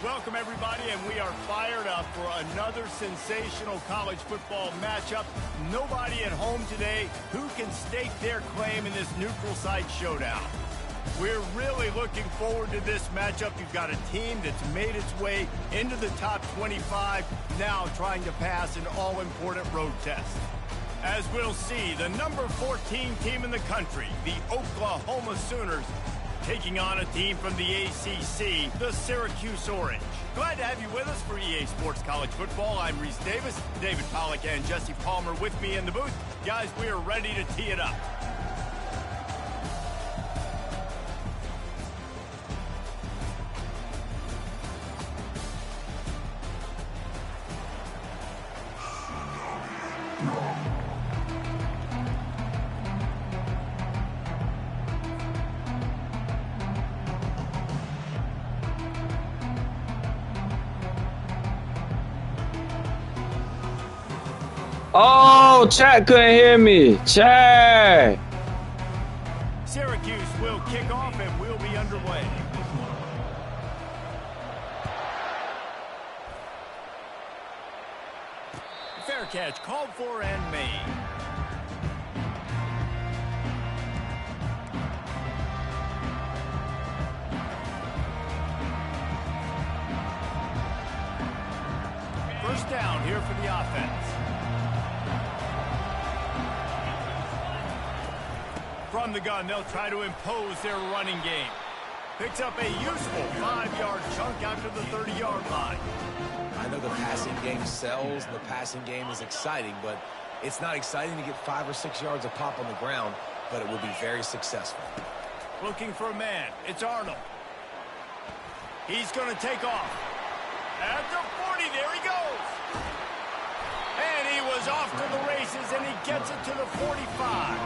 Welcome, everybody, and we are fired up for another sensational college football matchup. Nobody at home today who can stake their claim in this neutral site showdown. We're really looking forward to this matchup. You've got a team that's made its way into the top 25, now trying to pass an all-important road test. As we'll see, the number 14 team in the country, the Oklahoma Sooners, taking on a team from the ACC, the Syracuse Orange. Glad to have you with us for EA Sports College Football. I'm Reese Davis, David Pollack and Jesse Palmer with me in the booth. Guys, we are ready to tee it up. Oh, chat couldn't hear me. Chat. Syracuse will kick off and we'll be underway. Fair catch called for and made. First down here for the offense. From the gun, they'll try to impose their running game. Picks up a useful 5-yard chunk out to the 30-yard line. I know the passing game sells, and the passing game is exciting, but it's not exciting to get 5 or 6 yards of pop on the ground, but it will be very successful. Looking for a man. It's Arnold. He's going to take off. At the 40, there he goes. And he was off to the races, and he gets it to the 45.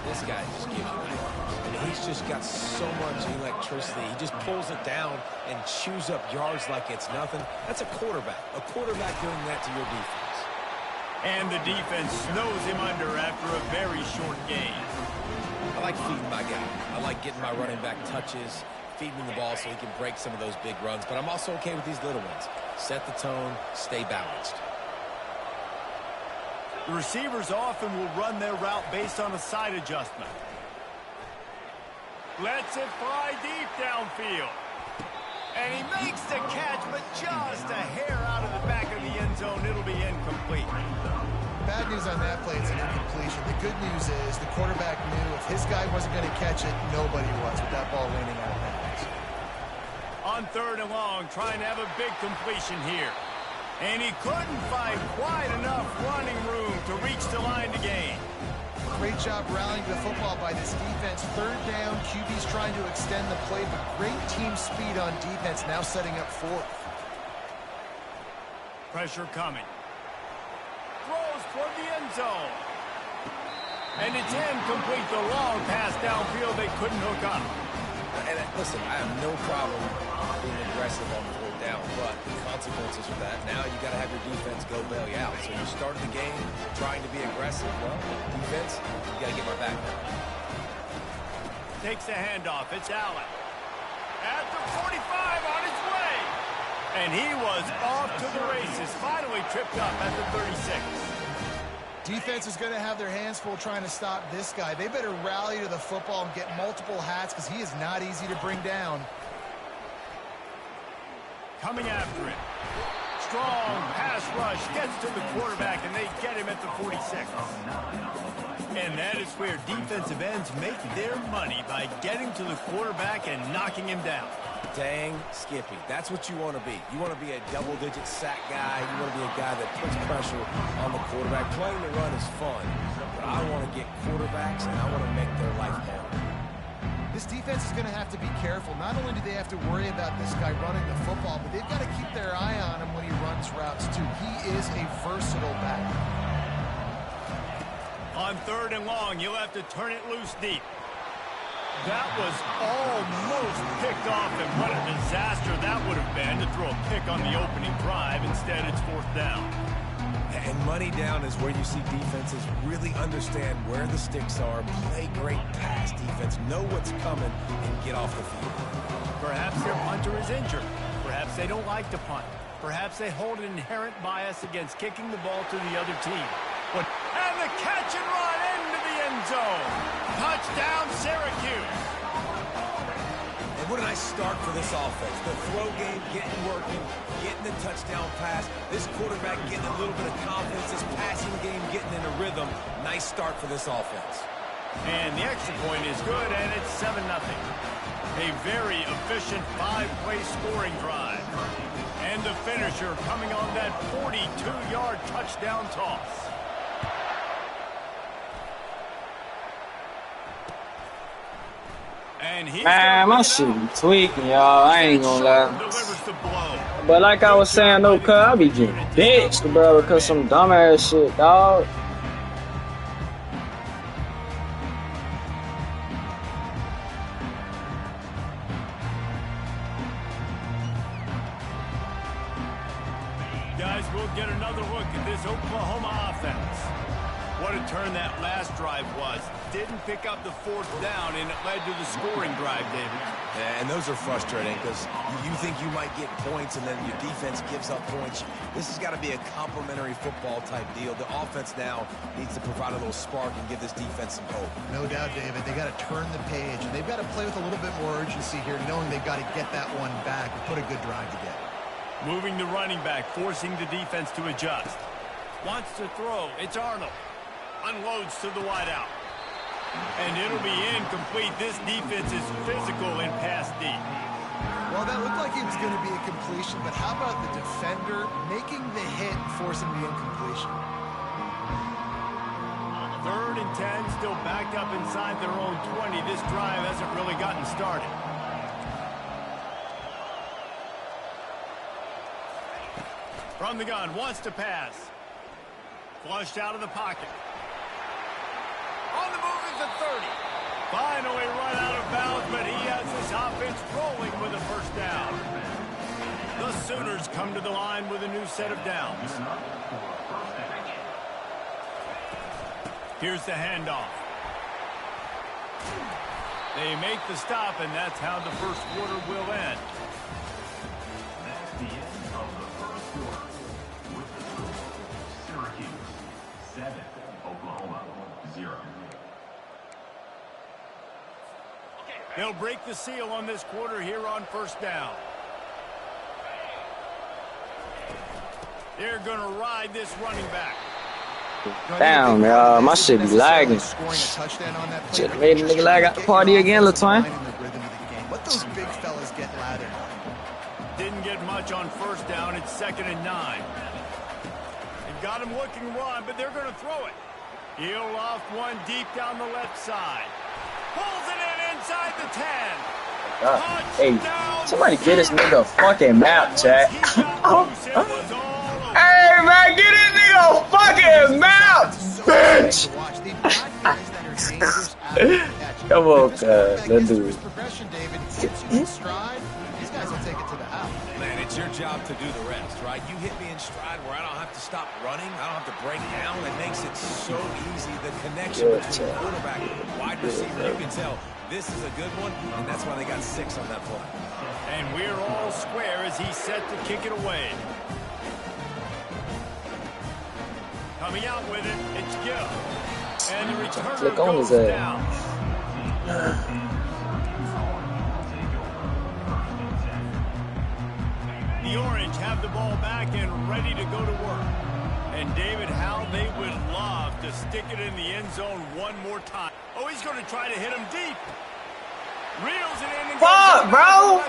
This guy just gives you nightmares. I mean, he's just got so much electricity. He just pulls it down and chews up yards like it's nothing. That's a quarterback. A quarterback doing that to your defense. And the defense snows him under after a very short gain. I like feeding my guy. I like getting my running back touches, feeding him the ball so he can break some of those big runs. But I'm also okay with these little ones. Set the tone, stay balanced. The receivers often will run their route based on a side adjustment. Lets it fly deep downfield. And he makes the catch, but just a hair out of the back of the end zone. It'll be incomplete. Bad news on that play, it's an incompletion. The good news is the quarterback knew if his guy wasn't going to catch it, nobody was with that ball landing out of bounds. On 3rd and long, trying to have a big completion here. And he couldn't find quite enough running room to reach the line to gain. Great job rallying the football by this defense. 3rd down, QB's trying to extend the play, but great team speed on defense, now setting up 4th. Pressure coming. Throws toward the end zone. And it's incomplete. The long pass downfield they couldn't hook up. And listen, I have no problem being aggressive on 4th down, but the consequences of that, now you got to have your defense go bail you out. So you start the game trying to be aggressive. Well, defense, you got to get my back now. Takes the handoff. It's Allen. At the 45 on his way. And he was off to the races. Finally tripped up at the 36. Defense is going to have their hands full trying to stop this guy. They better rally to the football and get multiple hats because he is not easy to bring down. Coming after it. Strong pass rush gets to the quarterback, and they get him at the 46. And that is where defensive ends make their money, by getting to the quarterback and knocking him down. Dang Skippy. That's what you want to be. You want to be a double-digit sack guy. You want to be a guy that puts pressure on the quarterback. Playing the run is fun, but I want to get quarterbacks, and I want to make their life hard. This defense is going to have to be careful. Not only do they have to worry about this guy running the football, but they've got to keep their eye on him when he runs routes, too. He is a versatile back. On 3rd and long, you'll have to turn it loose deep. That was almost picked off, and what a disaster that would have been to throw a pick on the opening drive. Instead, it's 4th down. And money down is where you see defenses really understand where the sticks are, play great pass defense, know what's coming, and get off the field. Perhaps their punter is injured. Perhaps they don't like to punt. Perhaps they hold an inherent bias against kicking the ball to the other team. And the catch and run into the end zone. Touchdown, Syracuse. And what a nice start for this offense. The throw game getting working, getting the touchdown pass. This quarterback getting a little bit of confidence. This passing game getting in a rhythm. Nice start for this offense. And the extra point is good, and it's 7-0. A very efficient 5-play scoring drive. And the finisher coming on that 42-yard touchdown toss. And Man, my shit be tweaking, y'all. I ain't gonna lie. But like I was saying, though, cuz I be getting bitched, bro, because some dumbass shit, dog. Guys, we'll get another look at this Oklahoma offense. What a turn that last drive was. Didn't pick up the 4th down, and it led to the scoring drive, David. Yeah, and those are frustrating because you think you might get points, and then your defense gives up points. This has got to be a complimentary football type deal. The offense now needs to provide a little spark and give this defense some hope. No doubt, David. They got to turn the page, and they've got to play with a little bit more urgency here, knowing they've got to get that one back and put a good drive together. Moving the running back, forcing the defense to adjust. Wants to throw. It's Arnold. Unloads to the wideout. And it'll be incomplete. This defense is physical in pass deep. Well, that looked like it was going to be a completion, but how about the defender making the hit and forcing the incompletion? 3rd and 10, still backed up inside their own 20. This drive hasn't really gotten started. From the gun, wants to pass. Flushed out of the pocket. On the move is the 30. Finally run out of bounds, but he has this offense rolling with a 1st down. The Sooners come to the line with a new set of downs. Here's the handoff. They make the stop, and that's how the 1st quarter will end. That's the end of the 1st quarter. With the score, Syracuse 7, Oklahoma 0. They'll break the seal on this quarter here on 1st down. They're going to ride this running back. Damn, y'all. My shit be lagging. Shit made a nigga lag out the party again, LaTwine. Let those big fellas get louder. Didn't get much on 1st down. It's 2nd and 9. They've got him looking run, but they're going to throw it. He'll loft one deep down the left side. Pulls it in inside the 10. Hey, somebody get this nigga a fucking map, chat. Hey, man, get this nigga a fucking map, bitch. Come on, cuz. Let's do it. Man, it's your job to do the rest, right? You hit me in stride where I don't have to stop running. I don't have to break down. It makes it so easy. The connection between quarterback and wide receiver, you can tell this is a good one, and that's why they got 6 on that play. And we're all square as he's set to kick it away. Coming out with it, it's Gill. And the returner goes down. The Orange have the ball back and ready to go to work. And David, how they would love to stick it in the end zone one more time. Oh, he's going to try to hit him deep. Reels it in and fuck, bro.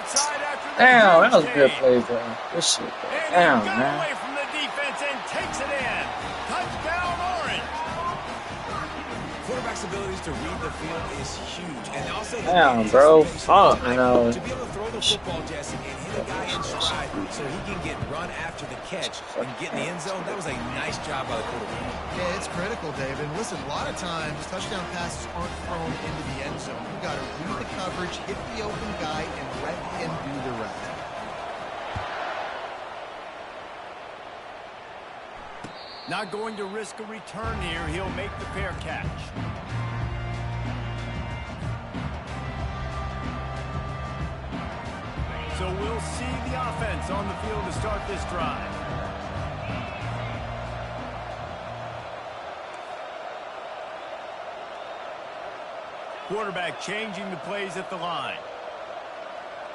Damn, that was a good play, bro. This shit, bro. Damn, man. Away from the defense and takes it in. Touchdown, Orange. Quarterback's abilities to read the field is huge. And also damn, bro. Fuck, you know. To be able to throw the football, Jesse, and hit a guy in stride so he can get run after the catch and get in the end zone, that was a nice job by the quarterback. Yeah, it's critical, David. Listen, a lot of times touchdown passes aren't thrown into the end zone. You've got to read the coverage, hit the open guy, and let him do the rest. Not going to risk a return here. He'll make the fair catch. So So we'll see the offense on the field to start this drive. Quarterback changing the plays at the line.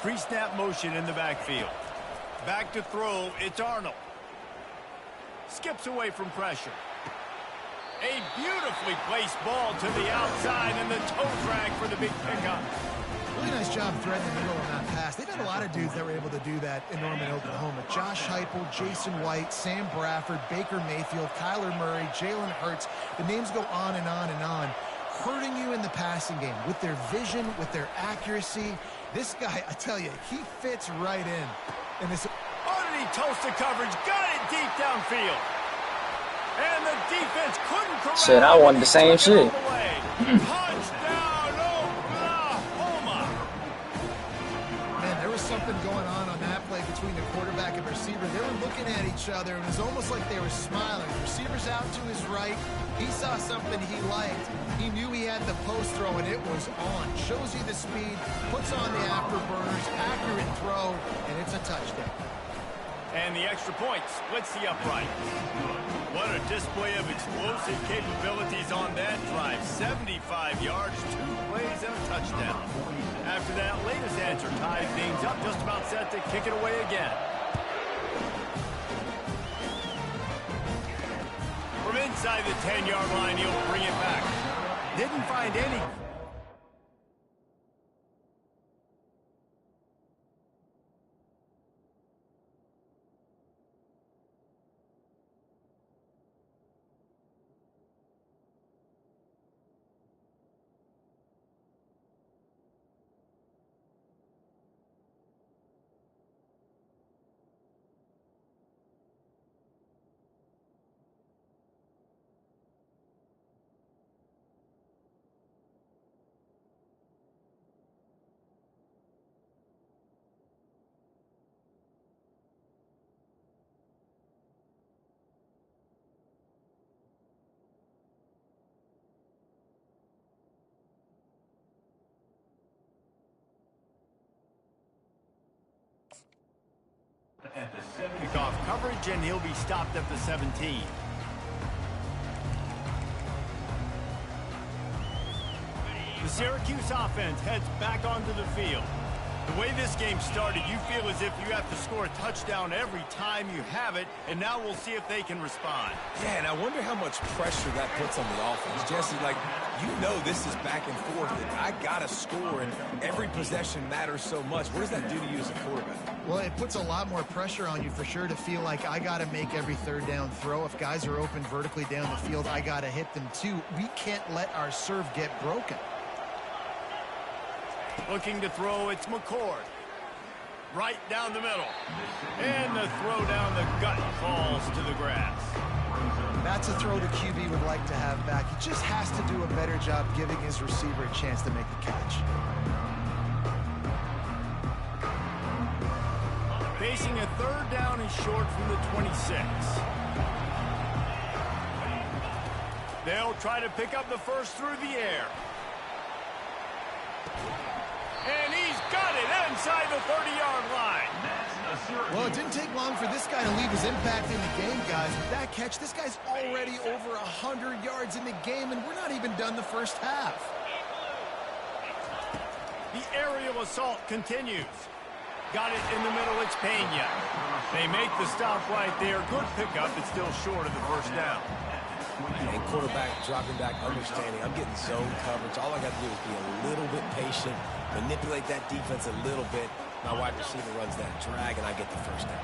Pre-snap motion in the backfield. Back to throw, it's Arnold. Skips away from pressure. A beautifully placed ball to the outside and the toe drag for the big pickup. Really nice job threading the middle on that pass. They've had a lot of dudes that were able to do that in Norman, Oklahoma. Josh Heupel, Jason White, Sam Bradford, Baker Mayfield, Kyler Murray, Jalen Hurts. The names go on and on and on. Hurting you in the passing game with their vision, with their accuracy. This guy, I tell you, he fits right in. And this underneath toasted coverage, got it deep downfield. And the defense couldn't corral. Shit, I wanted the same shit. Touchdown, Oklahoma. Man, there was something going on that play between the quarterback and receiver. They were looking at each other. It was almost like they were smiling. The receiver's out to his right. He saw something he liked. He knew he had the post throw, and it was on. Shows you the speed, puts on the afterburners, accurate throw, and it's a touchdown. And the extra point splits the upright. What a display of explosive capabilities on that drive. 75 yards, 2 plays, and a touchdown. After that latest answer tied things up, just about set to kick it away again. From inside the 10-yard line, he'll bring it back. Didn't find any. At the 7. Pick off coverage, and he'll be stopped at the 17. The Syracuse offense heads back onto the field. The way this game started, you feel as if you have to score a touchdown every time you have it, and now we'll see if they can respond. Yeah, and I wonder how much pressure that puts on the offense. Jesse, like, you know this is back and forth, and I got to score, and every possession matters so much. What does that do to you as a quarterback? Well, it puts a lot more pressure on you for sure to feel like I got to make every third down throw. If guys are open vertically down the field, I got to hit them too. We can't let our serve get broken. Looking to throw, it's McCord. Right down the middle. And the throw down the gut falls to the grass. That's a throw the QB would like to have back. He just has to do a better job giving his receiver a chance to make the catch. Facing a third down and short from the 26. They'll try to pick up the first through the air. And he's got it inside the 30-yard line. Well, it didn't take long for this guy to leave his impact in the game, guys. With that catch, this guy's already over 100 yards in the game, and we're not even done the first half. The aerial assault continues. Got it in the middle, it's Pena. They make the stop right there. Good pickup, it's still short of the first down. And quarterback dropping back, understanding I'm getting zone coverage. All I got to do is be a little bit patient, manipulate that defense a little bit. My wide receiver runs that drag, and I get the first down.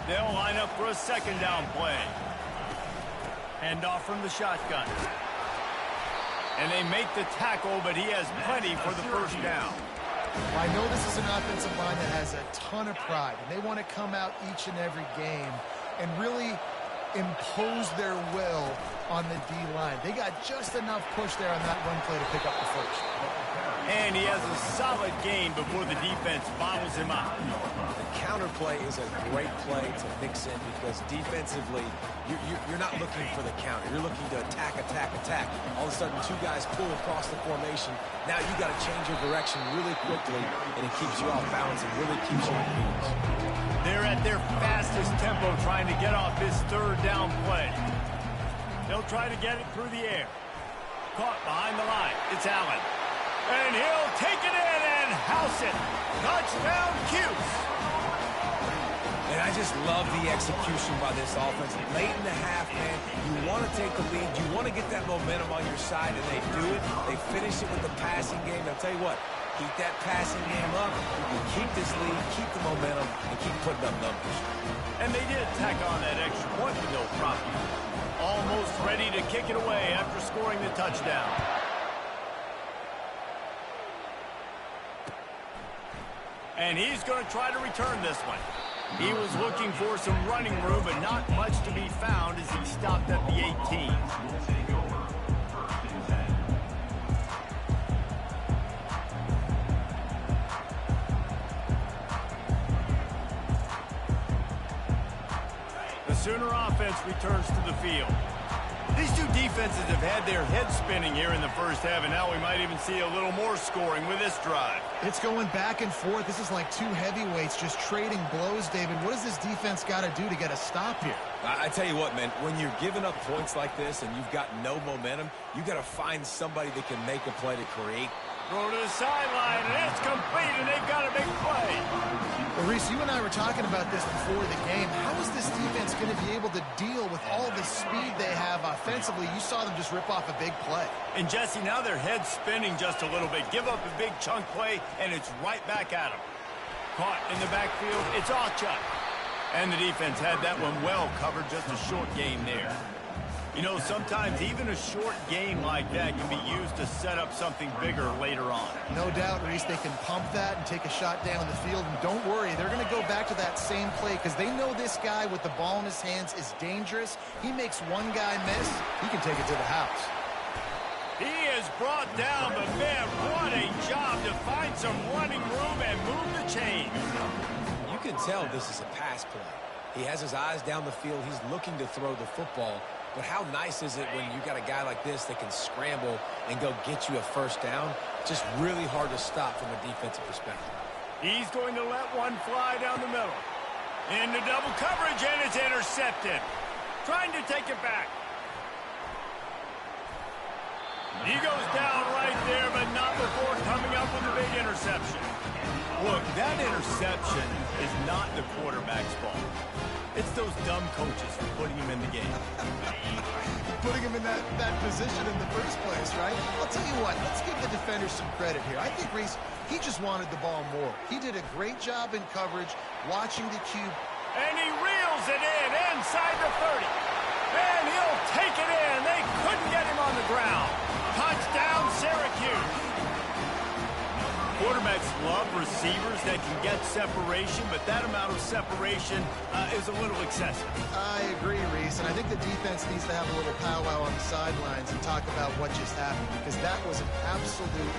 They'll line up for a second down play. Hand off from the shotgun. And they make the tackle, but he has plenty for the first down. I know this is an offensive line that has a ton of pride, and they want to come out each and every game and really impose their will on the D-line. They got just enough push there on that run play to pick up the first. And he has a solid game before the defense bottles him up. The counter play is a great play to mix in because defensively, you're not looking for the counter. You're looking to attack, attack, attack. All of a sudden, two guys pull across the formation. Now you got to change your direction really quickly, and it keeps you off balance and really keeps you confused. They're at their fastest tempo trying to get off this third down play. They'll try to get it through the air. Caught behind the line. It's Allen. And he'll take it in and house it. Touchdown, Cuse. And I just love the execution by this offense. Late in the half, man, you want to take the lead. You want to get that momentum on your side, and they do it. They finish it with the passing game. I'll tell you what, keep that passing game up. You keep this lead, keep the momentum, and keep putting up numbers. And they did tack on that extra point with no problem. Almost ready to kick it away after scoring the touchdown. And he's going to try to return this one. He was looking for some running room, but not much to be found as he stopped at the 18. The Sooner offense returns to the field. These two defenses have had their heads spinning here in the first half, and now we might even see a little more scoring with this drive. It's going back and forth. This is like two heavyweights just trading blows, David. What does this defense got to do to get a stop here? I tell you what, man, when you're giving up points like this and you've got no momentum, you got to find somebody that can make a play to create. Throw to the sideline, and it's complete, and they've got a big play. Well, Reese, you and I were talking about this before the game. How is this defense going to be able to deal with all the speed they have offensively? You saw them just rip off a big play. And, Jesse, now their head's spinning just a little bit. Give up a big chunk play, and it's right back at them. Caught in the backfield, it's Ncaa. And the defense had that one well covered, just a short game there. You know, sometimes even a short game like that can be used to set up something bigger later on. No doubt, Reese, they can pump that and take a shot down the field. And don't worry, they're going to go back to that same play because they know this guy with the ball in his hands is dangerous. He makes one guy miss, he can take it to the house. He is brought down, but man, what a job to find some running room and move the chains. You can tell this is a pass play. He has his eyes down the field. He's looking to throw the football. But how nice is it when you got a guy like this that can scramble and go get you a first down? Just really hard to stop from a defensive perspective. He's going to let one fly down the middle. Into double coverage, and it's intercepted. Trying to take it back. He goes down right there, but not before coming up with a big interception. Look, that interception is not the quarterback's fault. It's those dumb coaches for putting him in the game. Putting him in that position in the first place, right? I'll tell you what, let's give the defender some credit here. I think Reese, he just wanted the ball more. He did a great job in coverage, watching the cube. And he reels it in inside the 30. And he'll take it in. They couldn't get him on the ground. Touchdown, Syracuse. Quarterbacks love receivers that can get separation, but that amount of separation is a little excessive. I agree, Reese, and I think the defense needs to have a little powwow on the sidelines and talk about what just happened, because that was an absolute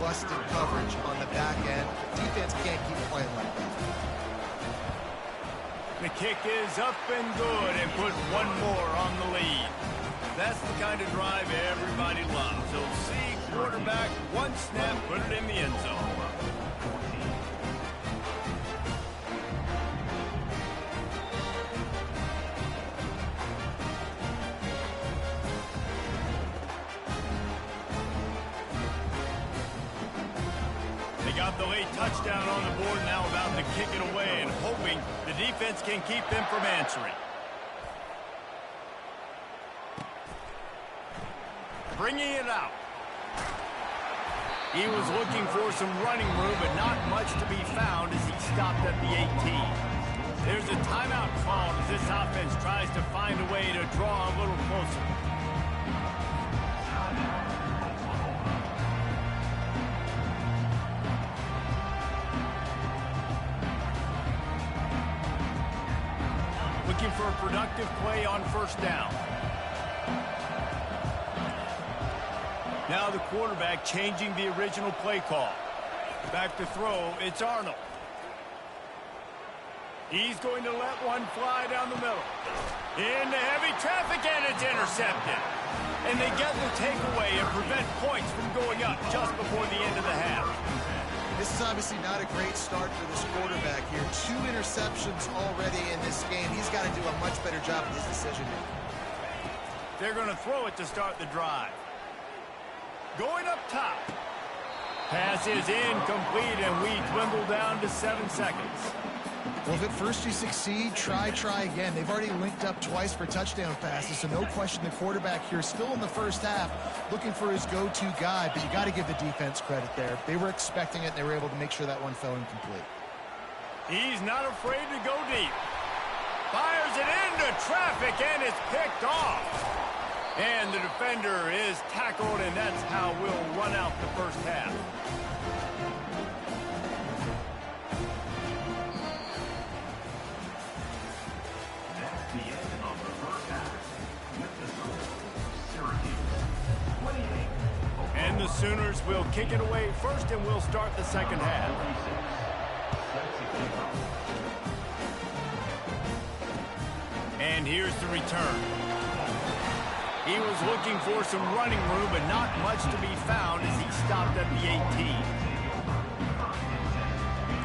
busted coverage on the back end. Defense can't keep playing like that. The kick is up and good and put one more on the lead. That's the kind of drive everybody loves. He'll see quarterback, one snap, put it in the end zone. They got the late touchdown on the board, now about to kick it away and hoping the defense can keep them from answering. Bringing it out. He was looking for some running room, but not much to be found as he stopped at the 18. There's a timeout called as this offense tries to find a way to draw a little closer. Looking for a productive play on first down. Now the quarterback changing the original play call. Back to throw, it's Arnold. He's going to let one fly down the middle. Into heavy traffic, and it's intercepted. And they get the takeaway and prevent points from going up just before the end of the half. This is obviously not a great start for this quarterback here. 2 interceptions already in this game. He's got to do a much better job with his decision-making. They're going to throw it to start the drive. Going up top. Pass is incomplete, and we dwindle down to 7 seconds. Well, if at first you succeed, try again. They've already linked up twice for touchdown passes, so no question the quarterback here still in the first half looking for his go-to guy, but you got to give the defense credit there. They were expecting it, and they were able to make sure that one fell incomplete. He's not afraid to go deep. Fires it into traffic, and it's picked off. And the defender is tackled, and that's how we'll run out the first half. And the Sooners will kick it away first, and we'll start the second half. And here's the return. He was looking for some running room, but not much to be found as he stopped at the 18.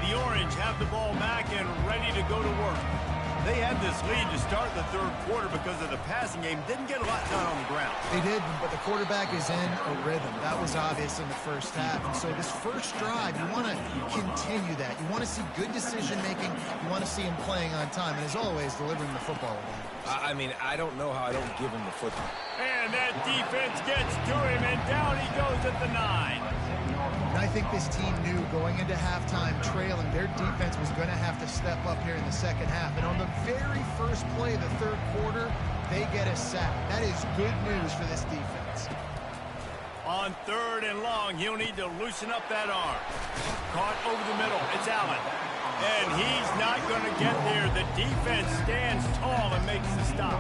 The Orange have the ball back and ready to go to work. They had this lead to start the third quarter because of the passing game. Didn't get a lot done on the ground. They did, but the quarterback is in a rhythm. That was obvious in the first half. And so this first drive, you want to continue that. You want to see good decision-making. You want to see him playing on time. And as always, delivering the football. I mean, I don't know how I don't give him the football. And that defense gets to him, and down he goes at the 9. And I think this team knew going into halftime trailing, their defense was going to have to step up here in the second half. And on the very first play of the third quarter, they get a sack. That is good news for this defense. On 3rd and long, he'll need to loosen up that arm. Caught over the middle. It's Allen. And he's not going to get there. The defense stands tall and makes the stop.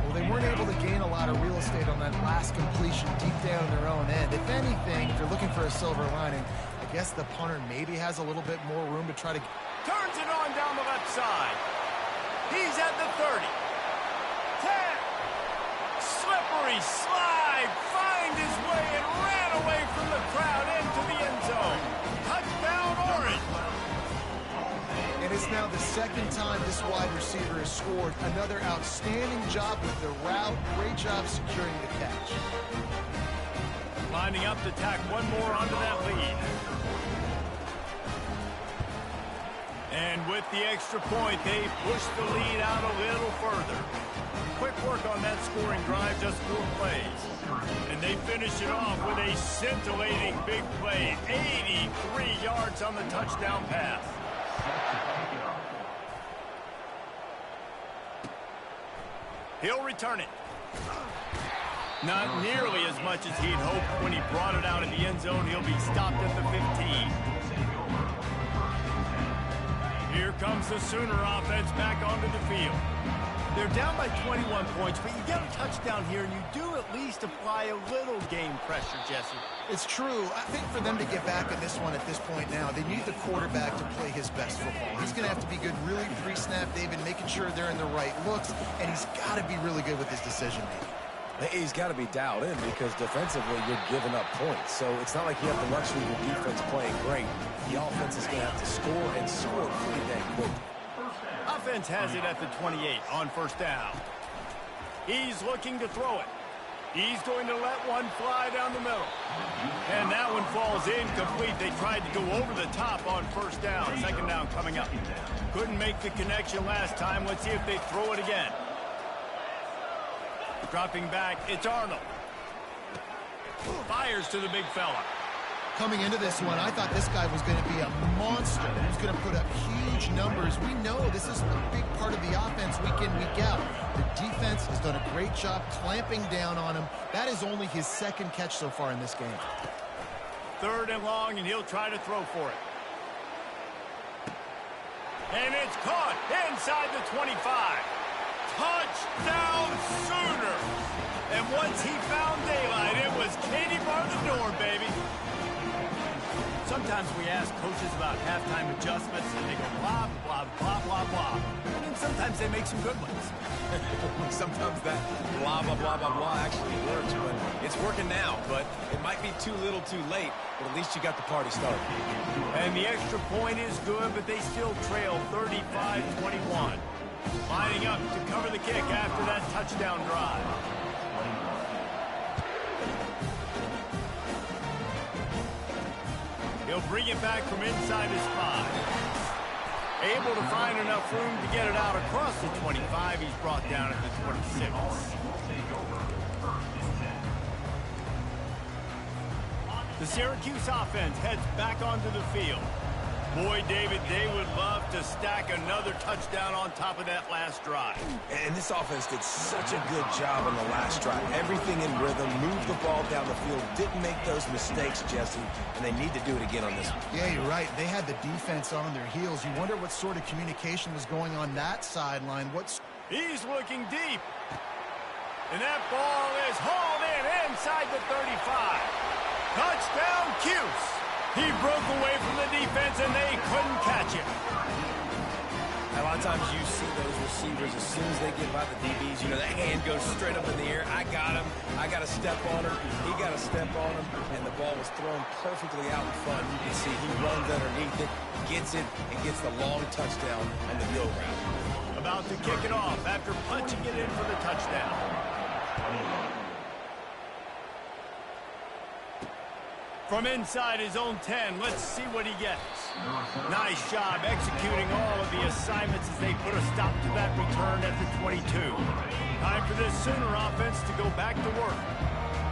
Well, they weren't able to gain a lot of real estate on that last completion deep down their own end. If anything, if you're looking for a silver lining, I guess the punter maybe has a little bit more room to try to... Turns it on down the left side. He's at the 30. 10. Slippery slide. Find his way and ran away from the crowd into the end zone. Touchdown, Orange. And it's now the second time this wide receiver has scored. Another outstanding job with the route. Great job securing the catch. Lining up to tack one more onto that lead. And with the extra point, they push the lead out a little further. Quick work on that scoring drive, just 4 plays. And they finish it off with a scintillating big play. 83 yards on the touchdown pass. He'll return it. Not nearly as much as he'd hoped when he brought it out of the end zone. He'll be stopped at the 15. Here comes the Sooner offense back onto the field. They're down by 21 points, but you get a touchdown here, and you do at least apply a little game pressure, Jesse. It's true. I think for them to get back in this one at this point now, they need the quarterback to play his best football. He's going to have to be good really pre-snap, David, making sure they're in the right looks, and he's got to be really good with his decision-making. He's got to be dialed in because defensively you're giving up points. So it's not like you have the luxury of your defense playing great. The offense is going to have to score and score pretty dang quick. Offense has it at the 28 on first down. He's looking to throw it. He's going to let one fly down the middle. And that one falls incomplete. They tried to go over the top on first down. Second down coming up. Couldn't make the connection last time. Let's see if they throw it again. Dropping back, it's Arnold. Fires to the big fella. Coming into this one, I thought this guy was going to be a monster. He was going to put up huge numbers. We know this is a big part of the offense week in, week out. The defense has done a great job clamping down on him. That is only his second catch so far in this game. 3rd and long, and he'll try to throw for it. And it's caught inside the 25. Touchdown Sooner! And once he found daylight, it was Katie bar the door, baby. Sometimes we ask coaches about halftime adjustments, and they go blah, blah, blah, blah, blah. And sometimes they make some good ones. Sometimes that blah, blah, blah, blah, blah actually works, but it's working now. But it might be too little too late, but at least you got the party started. And the extra point is good, but they still trail 35-21. Lining up to cover the kick after that touchdown drive. He'll bring it back from inside his 5. Able to find enough room to get it out across the 25. He's brought down at the 26. The Syracuse offense heads back onto the field. Boy, David, they would love to stack another touchdown on top of that last drive. And this offense did such a good job on the last drive. Everything in rhythm, moved the ball down the field, didn't make those mistakes, Jesse, and they need to do it again on this one. Yeah, you're right. They had the defense on their heels. You wonder what sort of communication was going on that sideline. He's looking deep. And that ball is hauled in inside the 35. Touchdown, Cuse. He broke away from the defense, and they couldn't catch him. A lot of times you see those receivers, as soon as they get by the DBs, you know, that hand goes straight up in the air. I got him. I got to step on him. He got to step on him, and the ball was thrown perfectly out in front. You can see he runs underneath it, gets it, and gets the long touchdown on the go route. About to kick it off after punching it in for the touchdown. From inside his own 10, let's see what he gets. Nice job executing all of the assignments as they put a stop to that return at the 22. Time for this Sooner offense to go back to work.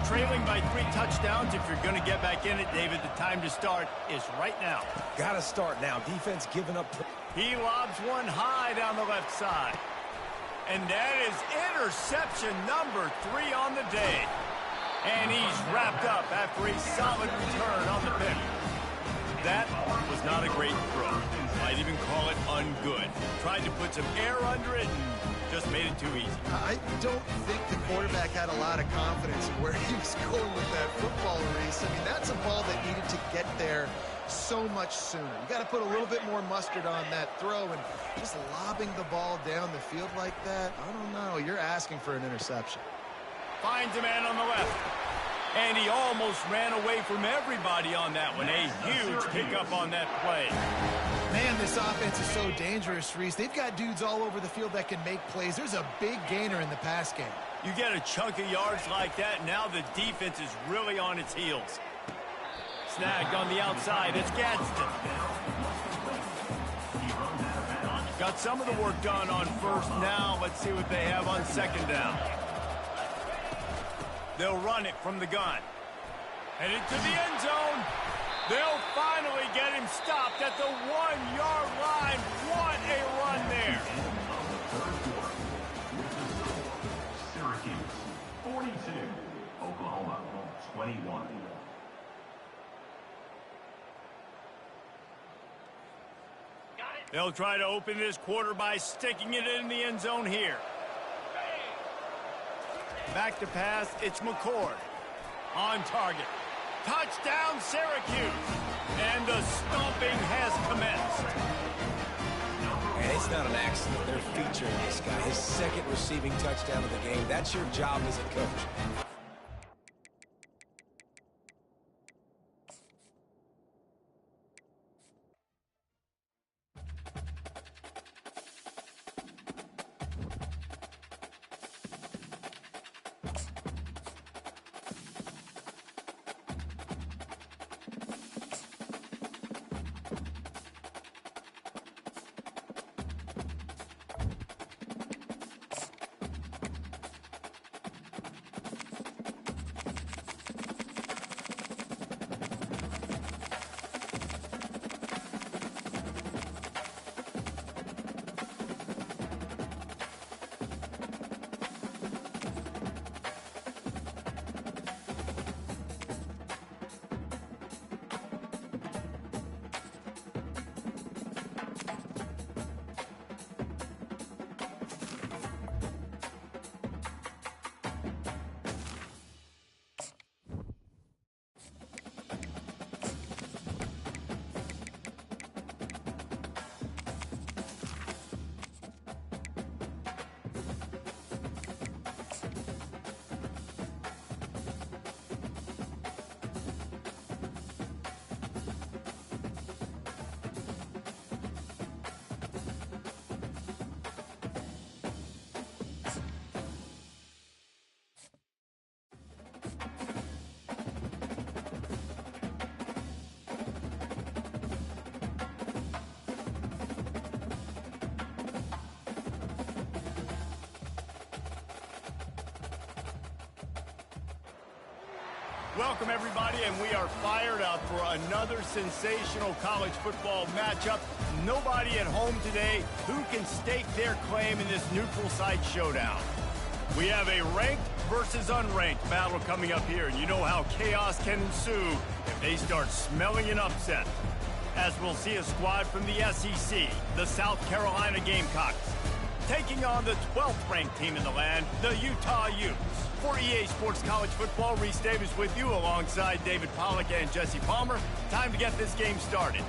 Trailing by 3 touchdowns. If you're going to get back in it, David, the time to start is right now. Got to start now. Defense giving up. He lobs one high down the left side. And that is interception number 3 on the day. And he's wrapped up after a solid return on the pick. That was not a great throw. Might even call it ungood. Tried to put some air under it and just made it too easy. I don't think the quarterback had a lot of confidence in where he was going with that football, Reese. I mean, that's a ball that needed to get there so much sooner. You got to put a little bit more mustard on that throw, and just lobbing the ball down the field like that, I don't know. You're asking for an interception. Finds a man on the left. And he almost ran away from everybody on that one. A huge pickup on that play. Man, this offense is so dangerous, Reese. They've got dudes all over the field that can make plays. There's a big gainer in the pass game. You get a chunk of yards like that, now the defense is really on its heels. Snagged on the outside. It's Gadsden. Got some of the work done on first. Now let's see what they have on second down. They'll run it from the gun. Headed to the end zone. They'll finally get him stopped at the 1-yard line. What a run there. Syracuse 42, Oklahoma 21. They'll try to open this quarter by sticking it in the end zone here. Back to pass, it's McCord. On target. Touchdown, Syracuse. And the stomping has commenced. And it's not an accident. They're featuring this guy. His second receiving touchdown of the game. That's your job as a coach. Welcome, everybody, and we are fired up for another sensational college football matchup. Nobody at home today who can stake their claim in this neutral site showdown. We have a ranked versus unranked battle coming up here, and you know how chaos can ensue if they start smelling an upset. As we'll see a squad from the SEC, the South Carolina Gamecocks, taking on the 12th ranked team in the land, the Utah Utes. For EA Sports College Football, Reese Davis with you alongside David Pollack and Jesse Palmer. Time to get this game started.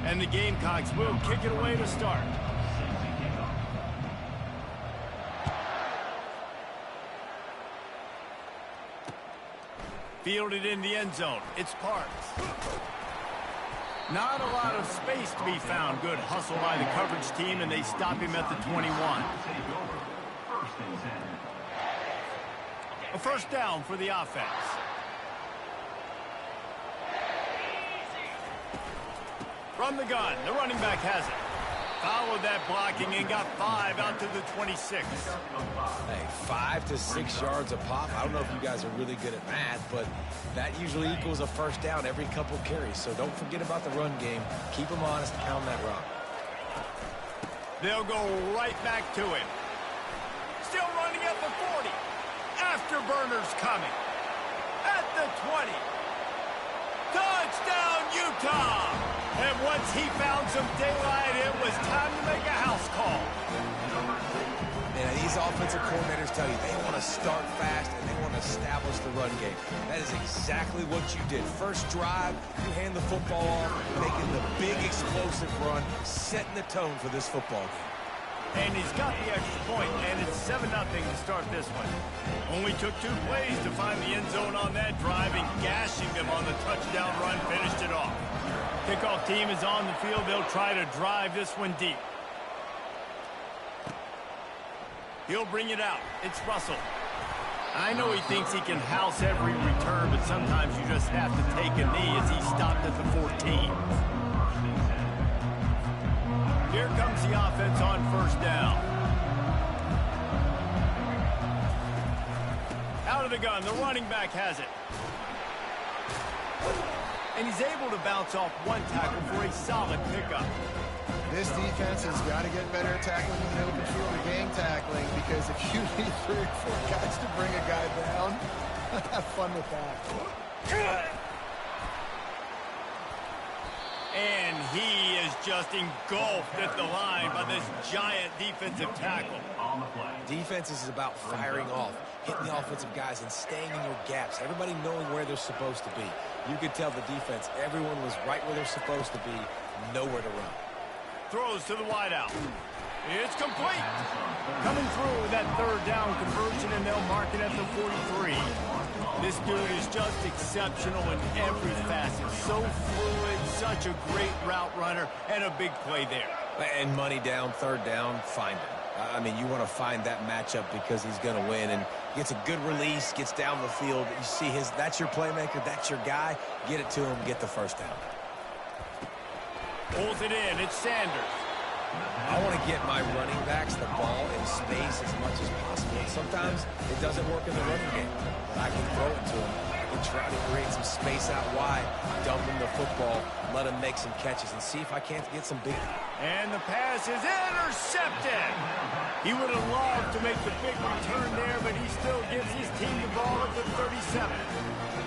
And the Gamecocks will kick it away to start. Fielded in the end zone. It's Parks. Not a lot of space to be found. Good hustle by the coverage team, and they stop him at the 21. A first down for the offense. From the gun, the running back has it. Followed that blocking and got 5 out to the 26. Hey, 5 to 6 yards a pop. I don't know if you guys are really good at math, but that usually equals a first down every couple carries. So don't forget about the run game. Keep them honest, pound that rock. They'll go right back to him. Still running at the 40. Afterburners coming. At the 20. Touchdown, Utah! And once he found some daylight, it was time to make a house call. And these offensive coordinators tell you they want to start fast and they want to establish the run game. That is exactly what you did. First drive, you hand the football off, making the big explosive run, setting the tone for this football game. And he's got the extra point, and it's 7-0 to start this one. Only took 2 plays to find the end zone on that drive, and gashing them on the touchdown run finished it off. Kickoff team is on the field. They'll try to drive this one deep. He'll bring it out. It's Russell. I know he thinks he can house every return, but sometimes you just have to take a knee as he stopped at the 14. Here comes the offense on first down. Out of the gun, the running back has it. And he's able to bounce off one tackle for a solid pickup. This defense has got to get better at tackling in the open field or gang tackling, because if you need 3 or 4 guys to bring a guy down, have fun with that. And he is just engulfed at the line by this giant defensive tackle. Defense is about firing off, hitting the offensive guys and staying in your gaps. Everybody knowing where they're supposed to be. You could tell the defense, everyone was right where they're supposed to be, nowhere to run. Throws to the wideout. It's complete. Coming through with that third down conversion, and they'll mark it at the 43. This dude is just exceptional in every facet. So fluid, such a great route runner, and a big play there. And money down, third down, find him. I mean, you want to find that matchup because he's going to win, and gets a good release, gets down the field. You see that's your playmaker, that's your guy. Get it to him, get the first down. Pulls it in, it's Sanders. I want to get my running backs the ball in space as much as possible. And sometimes it doesn't work in the running game, but I can throw it to him. I can try to create some space out wide, dump him the football, let him make some catches, and see if I can't get some big. And the pass is intercepted. He would have loved to make the big return there, but he still gives his team the ball at the 37.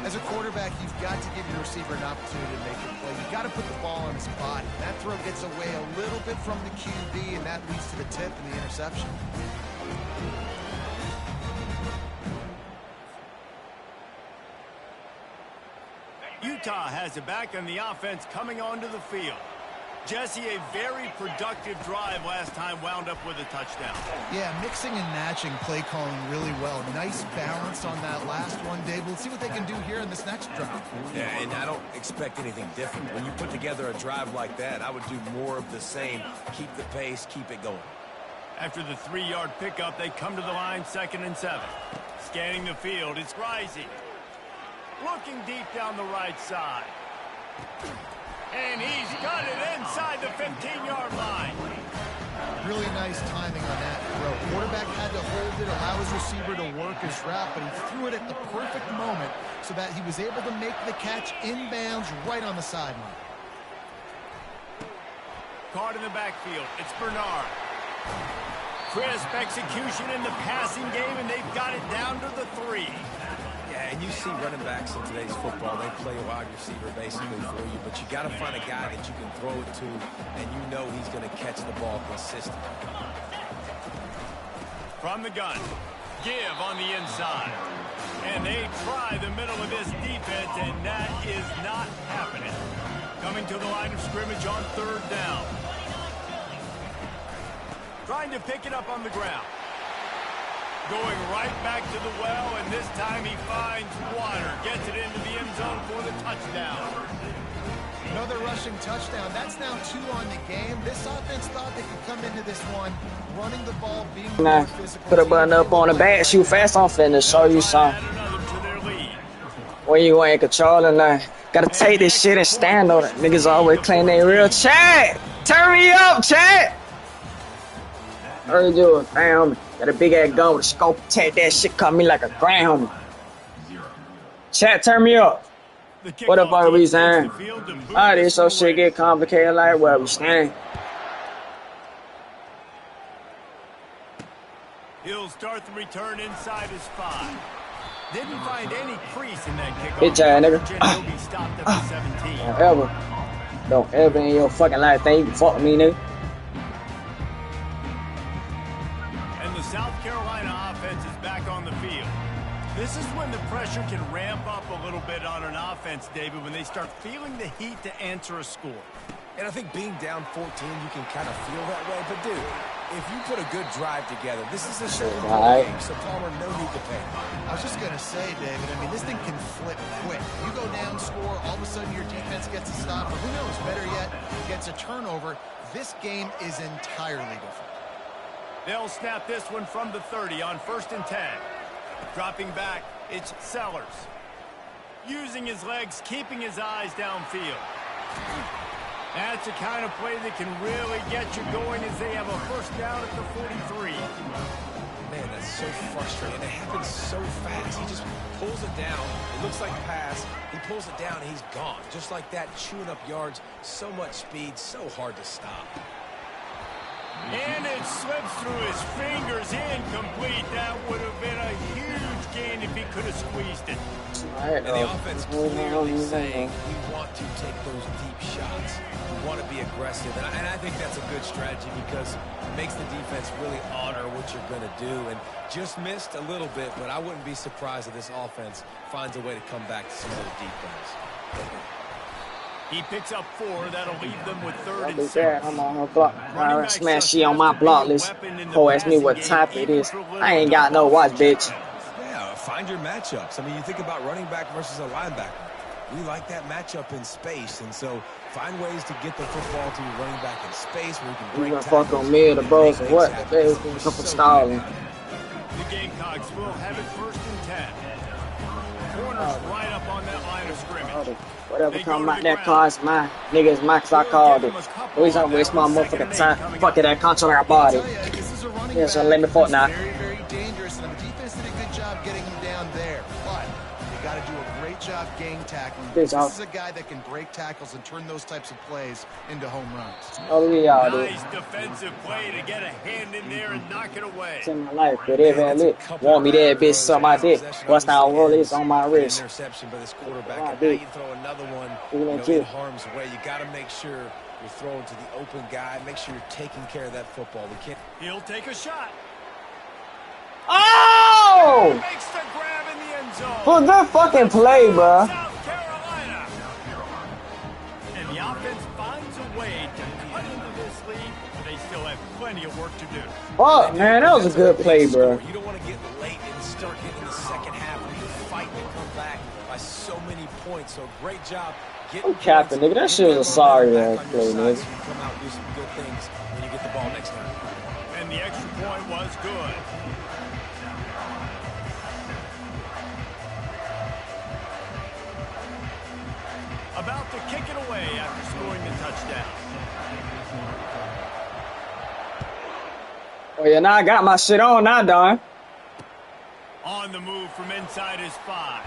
As a quarterback, you've got to give your receiver an opportunity to make a play. You've got to put the ball on his body. That throw gets away a little bit from the QB, and that leads to the tip and the interception. Utah has it back, and the offense coming onto the field. Jesse, a very productive drive last time, wound up with a touchdown. Yeah, mixing and matching play calling really well. Nice balance on that last one, Dave. We'll see what they can do here in this next drive. Yeah, and I don't expect anything different. When you put together a drive like that, I would do more of the same. Keep the pace, keep it going. After the 3-yard pickup, they come to the line 2nd and 7. Scanning the field, it's Rising. Looking deep down the right side. And he's got it inside the 15-yard line. Really nice timing on that throw. Quarterback had to hold it, allow his receiver to work his route, but he threw it at the perfect moment so that he was able to make the catch inbounds right on the sideline. Caught in the backfield, it's Bernard. Crisp execution in the passing game, and they've got it down to the 3. Yeah, and you see running backs in today's football, they play a wide receiver basically for you, but you got to find a guy that you can throw it to, and you know he's going to catch the ball consistently. From the gun, give on the inside. And they try the middle of this defense, and that is not happening. Coming to the line of scrimmage on 3rd down. Trying to pick it up on the ground. Going right back to the well, and this time he finds water. Gets it into the end zone for the touchdown. Another rushing touchdown. That's now 2 on the game. This offense thought they could come into this one running the ball, being more physical. Put a button up on the back, shoot fast. I'm finna show you something. When you ain't controlling that, gotta take this shit and stand on it. Niggas always claim they real. Chat! Turn me up, chat! Heard you, damn. Got a big ass gun with a scope. Take that shit, cut me like a ground. Chat, turn me up. What up, all we saying? Alright, this so shit get complicated like where we stand. He'll start the return inside his 5. Didn't find any crease in that kickoff. Bitch ass nigga. He'll be stopped at the 17. Don't ever in your fucking life think you can fuck with me, nigga. South Carolina offense is back on the field. This is when the pressure can ramp up a little bit on an offense, David, when they start feeling the heat to answer a score. And I think being down 14, you can kind of feel that way. But, dude, if you put a good drive together, this is a certain game, so Palmer, no need to pay. I was just going to say, David, I mean, this thing can flip quick. You go down, score, all of a sudden your defense gets a stop, or who knows, better yet, gets a turnover. This game is entirely different. They'll snap this one from the 30 on 1st and 10. Dropping back, it's Sellers. Using his legs, keeping his eyes downfield. That's the kind of play that can really get you going as they have a 1st down at the 43. Man, that's so frustrating. It happens so fast. He just pulls it down. It looks like a pass. He pulls it down, and he's gone. Just like that, chewing up yards. So much speed, so hard to stop. And it slips through his fingers, incomplete. That would have been a huge gain if he could have squeezed it. And the offense clearly saying we want to take those deep shots. We want to be aggressive. And I think that's a good strategy because it makes the defense really honor what you're going to do. And just missed a little bit, but I wouldn't be surprised if this offense finds a way to come back to some of those deep things. He picks up 4. That'll leave them with 3rd and 6. I'm on her block. Alright, smash she on my block list. Ho ask me what type it is. I ain't got no watch, bitch. Yeah, find your matchups. I mean, you think about running back versus a linebacker. We like that matchup in space, and so find ways to get the football to your running back in space where you can break tackles. You gonna fuck on me or the bros or what? The Bears gonna come for stalling. The Gamecocks will have it 1st and 10. Corners right up on that line of scrimmage. Whatever come out that car is mine. Nigga, it's mine 'cause I called it. Always don't waste my motherfucking time. Fuck it, that control our body. Yeah, so let me fuck now. Very, very dangerous, and the defense did a good job getting him down there. But you got to do a great job gang tackling. This is a guy that can break tackles and turn those types of plays into home runs. Oh, yeah, dude. Nice defensive play to get a hand in there and knock it away. It's in my life, but even lit. Want me that bitch, suck my dick. Bust down roll this on my wrist. Interception by this quarterback. And now you throw another one in harm's way. You got to make sure you're throwing to the open guy. Make sure you're taking care of that football. We can't. He'll take a shot. Oh! Makes the grab in the end zone. Well, good fucking play, bro. South Carolina. And the offense finds a way to cut into this lead, but they still have plenty of work to do. Fuck, man, that was a good play, bro. You don't want to get late and start getting the second half when you're fighting to come back by so many points. So great job. I'm capping, nigga. That shit was a sorry ass play, nigga. Come out and do some good things when you get the ball next time. And And the extra point was good. About to kick it away after scoring the touchdown. Oh, yeah, now I got my shit on now, Don. On the move from inside his 5.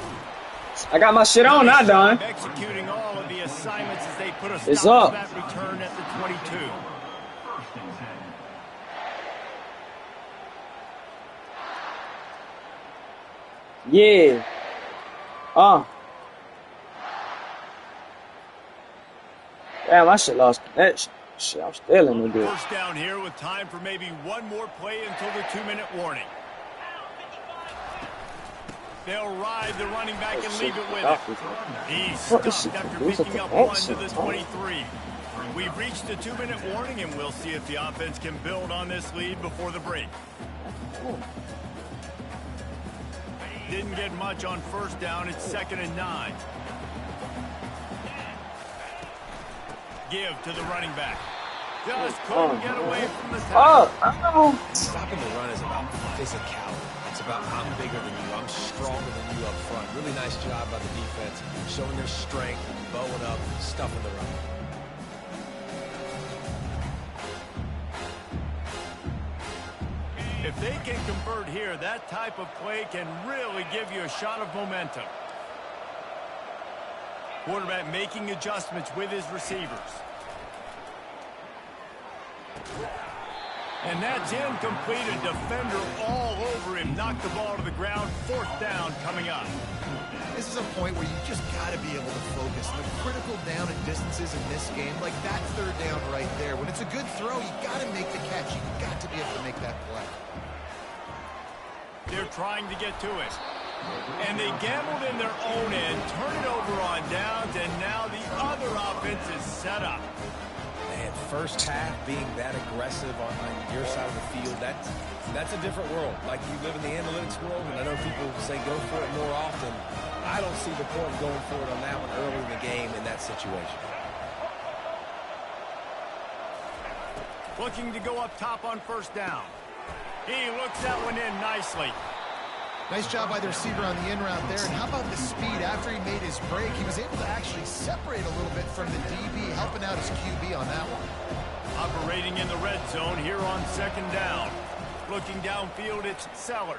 I got my shit on now, Don. Executing all of the assignments as they put a It's stop up. to that return at the 22. Yeah. Damn, I shit lost connection. Shit, I'm still in the good. First down here with time for maybe one more play until the 2-minute warning. They'll ride the running back and leave it with him. He's stopped after picking up one to the 23. We've reached the 2-minute warning, and we'll see if the offense can build on this lead before the break. Didn't get much on first down. It's 2nd and 9. Give to the running back. Just couldn't get away from the tackle. Stopping the run is about physicality. It's about I'm bigger than you. I'm stronger than you up front. Really nice job by the defense, showing their strength, bowing up, stuffing the run. If they can convert here, that type of play can really give you a shot of momentum. Quarterback making adjustments with his receivers. And that's incomplete. A defender all over him. Knocked the ball to the ground. 4th down coming up. This is a point where you just got to be able to focus. The critical down and distances in this game, like that 3rd down right there. When it's a good throw, you got to make the catch. You got to be able to make that play. They're trying to get to it. And they gambled in their own end, turn it over on downs, and now the other offense is set up. Man, first half being that aggressive on your side of the field, that's a different world. Like, you live in the analytics world, and I know people say go for it more often. I don't see the point of going for it on that one early in the game in that situation. Looking to go up top on first down. He looks that one in nicely. Nice job by the receiver on the in route there. And how about the speed after he made his break? He was able to actually separate a little bit from the DB, helping out his QB on that one. Operating in the red zone here on 2nd down. Looking downfield, it's Sellers.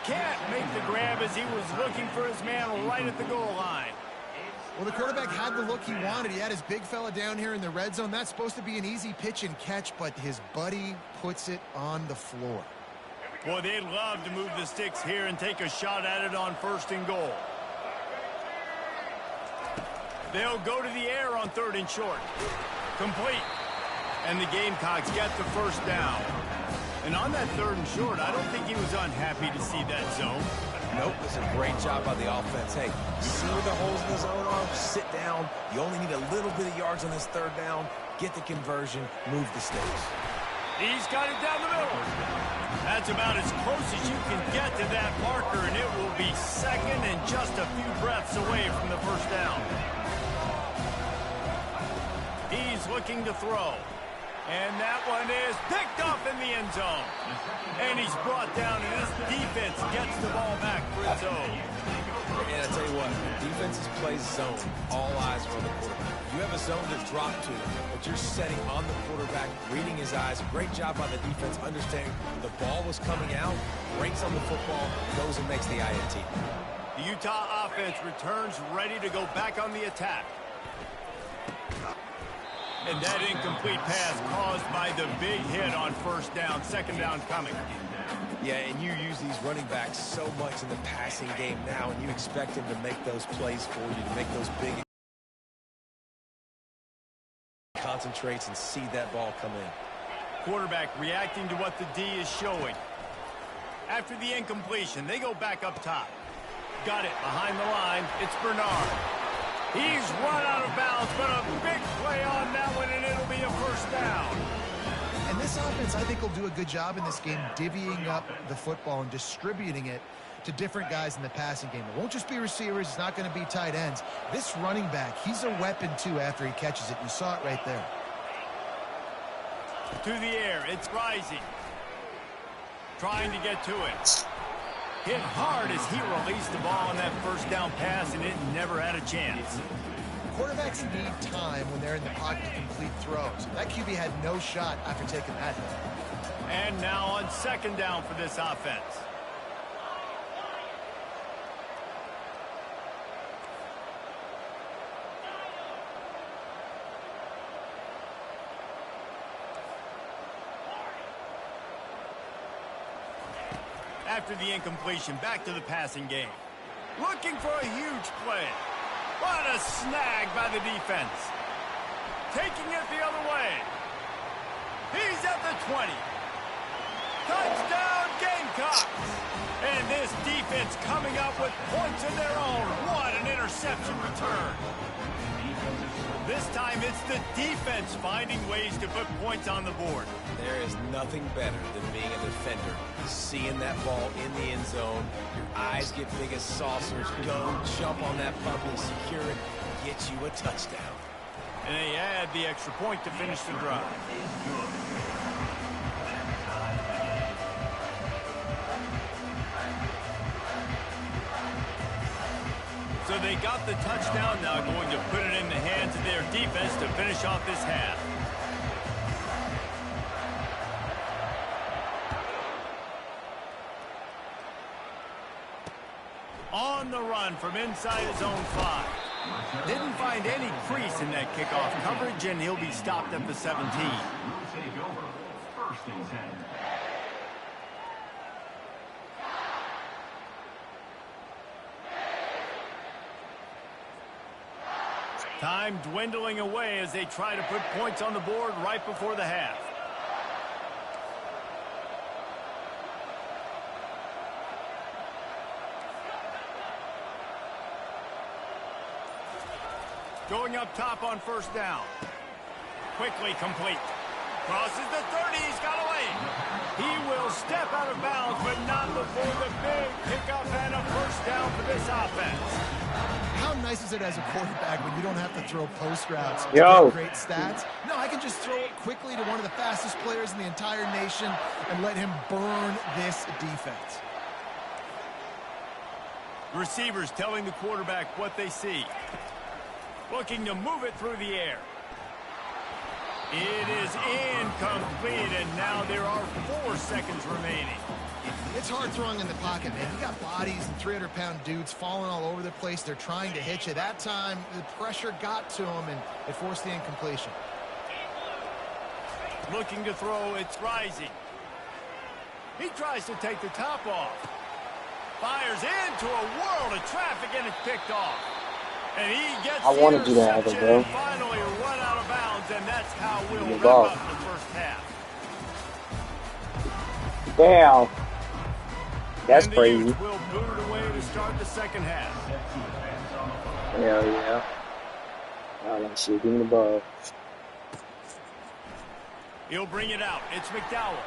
Can't make the grab as he was looking for his man right at the goal line. Well, the quarterback had the look he wanted. He had his big fella down here in the red zone. That's supposed to be an easy pitch and catch, but his buddy puts it on the floor. Boy, they'd love to move the sticks here and take a shot at it on 1st and goal. They'll go to the air on 3rd and short. Complete. And the Gamecocks get the first down. And on that 3rd and short, I don't think he was unhappy to see that zone. Nope, it's a great job by the offense. Hey, see where the holes in the zone are? Sit down. You only need a little bit of yards on this 3rd down. Get the conversion. Move the sticks. He's got it down the middle. That's about as close as you can get to that marker, and it will be 2nd and just a few breaths away from the first down. He's looking to throw. And that one is picked up in the end zone. And he's brought down, and this defense gets the ball back for its own. And I tell you what, defenses play zone. All eyes are on the quarterback. You have a zone to drop to, but you're setting on the quarterback, reading his eyes. Great job by the defense, understanding the ball was coming out, breaks on the football, goes and makes the INT. The Utah offense returns ready to go back on the attack. And that incomplete pass caused by the big hit on first down. 2nd down coming. Yeah, and you use these running backs so much in the passing game now, and you expect them to make those plays for you, to make those big concentrates and see that ball come in. Quarterback reacting to what the D is showing. After the incompletion, they go back up top. Got it behind the line. It's Bernard. He's run out of bounds, but a big play on that one, and it'll be a first down. And this offense, I think, will do a good job in this game divvying up the football and distributing it to different guys in the passing game. It won't just be receivers. It's not going to be tight ends. This running back, he's a weapon, too, after he catches it. You saw it right there. To the air, it's rising. Trying to get to it. Hit hard as he released the ball on that first down pass, and it never had a chance. Quarterbacks need time when they're in the pocket to complete throws. That QB had no shot after taking that hit. And now on second down for this offense. After the incompletion, back to the passing game. Looking for a huge play. What a snag by the defense. Taking it the other way. He's at the 20. Touchdown, Gamecocks. And this defense coming up with points of their own. What an interception return. This time it's the defense finding ways to put points on the board. There is nothing better than being a defender. Seeing that ball in the end zone, your eyes get big as saucers, go, jump on that puppy, secure it, get you a touchdown. And they add the extra point to finish the drive. So they got the touchdown, now going to put it in the hands of their defense to finish off this half. On the run from inside his own 5. Didn't find any crease in that kickoff coverage, and he'll be stopped at the 17. Take over. First and 10. Time dwindling away as they try to put points on the board right before the half. Going up top on first down. Quickly complete. Crosses the 30. He's got a lane. He will step out of bounds, but not before the big pickup and a first down for this offense. How nice is it as a quarterback when you don't have to throw post routes to Yo. get great stats? No, I can just throw it quickly to one of the fastest players in the entire nation and let him burn this defense. Receivers telling the quarterback what they see. Looking to move it through the air. It is incomplete, and now there are 4 seconds remaining. It's hard throwing in the pocket, man. You got bodies and 300-pound dudes falling all over the place. They're trying to hit you. That time, the pressure got to him, and it forced the incompletion. Looking to throw, it's rising. He tries to take the top off. Fires into a world of traffic, and it's picked off. And he gets I wanted you to have it, bro. and finally run out of bounds, and that's how we'll wrap ball. up the first half. Damn. That's And the crazy. Utes will boot it away to start the second half. Hell yeah. I like shit. Give me the ball. He'll bring it out. It's McDowell.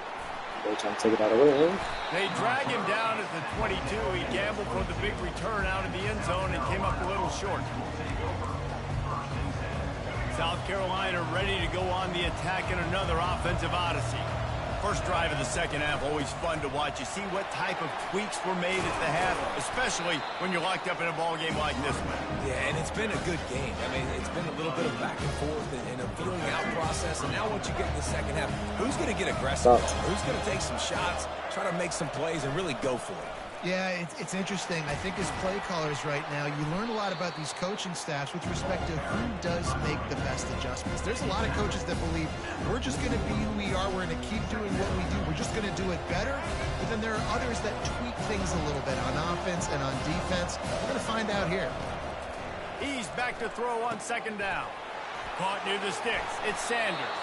They trying to take it out of the way. They drag him down at the 22. He gambled for the big return out of the end zone and came up a little short. South Carolina ready to go on the attack in another offensive odyssey. First drive of the second half, always fun to watch. You see what type of tweaks were made at the half, especially when you're locked up in a ball game like this one. Yeah, and it's been a good game. I mean, it's been a little bit of back and forth and a feeling out process. And now once you get in the second half, who's going to get aggressive? Who's going to take some shots, try to make some plays, and really go for it? Yeah, it's interesting. I think as play callers right now, you learn a lot about these coaching staffs with respect to who does make the best adjustments. There's a lot of coaches that believe we're just going to be who we are. We're going to keep doing what we do. We're just going to do it better. But then there are others that tweak things a little bit on offense and on defense. We're going to find out here. He's back to throw on second down. Caught near the sticks. It's Sanders.